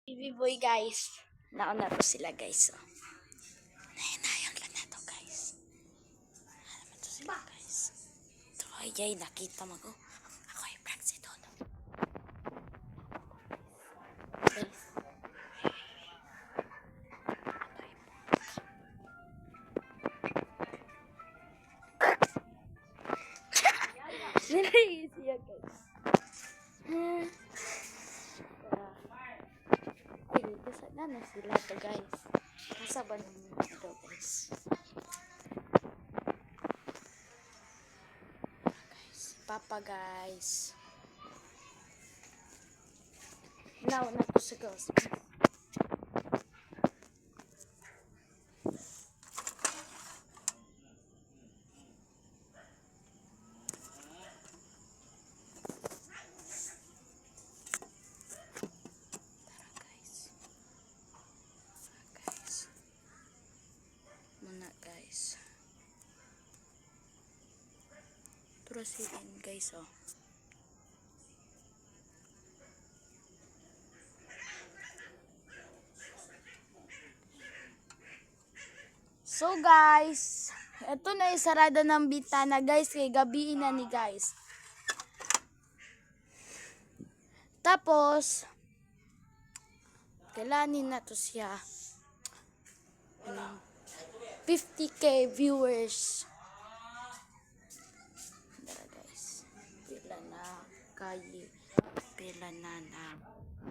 TV boy guys. Nauna to sila guys. So. Nahinayang lang na to guys. Naman to sila guys. Ito ay nakita mo ko. Ako ay prank si Dodo. Guys. Nilay siya guys. Ay, na sila to guys. Nasa ba naman ito guys? Guys, papa guys. Now, na to sa girls. Guys, turasin guys oh. So guys, ito na isarada ng bintana guys, kay gabi na ni guys. Tapos kailanin na to siya 50k viewers. Dara guys. Pila na kayi. Pila na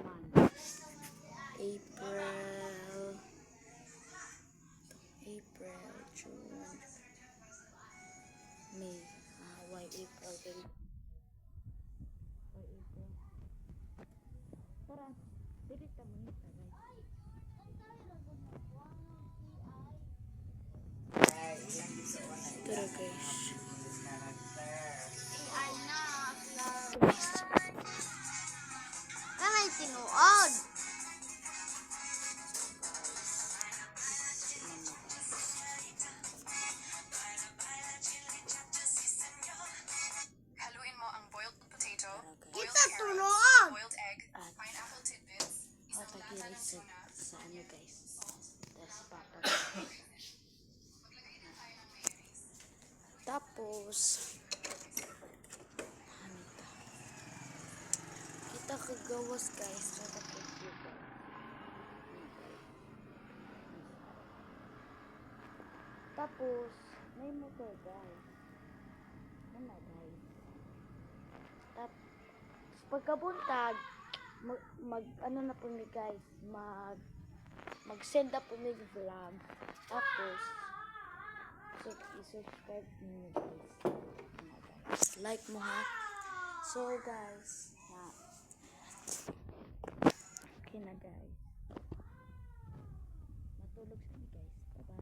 months. April, June, May. Why April? Why April? Tara, dirita mo nito guys. Tara guys. Kanay tinuod. Haluin mo ang boiled potato, boiled Kita carrots, tunuod. boiled egg, pineapple tidbits, isang lata ng tuna, Sa ano guys. Tapos papa. Tapos kita kagawas guys. Tapos may motor guys. Ano guys. Tapos pagkabuntag mag ano na po ni guys, mag-send na po ni vlog. Tapos i-subscribe niyo guys. Like mo ha. So guys, okay na guys. Matulog sa guys. Bye-bye.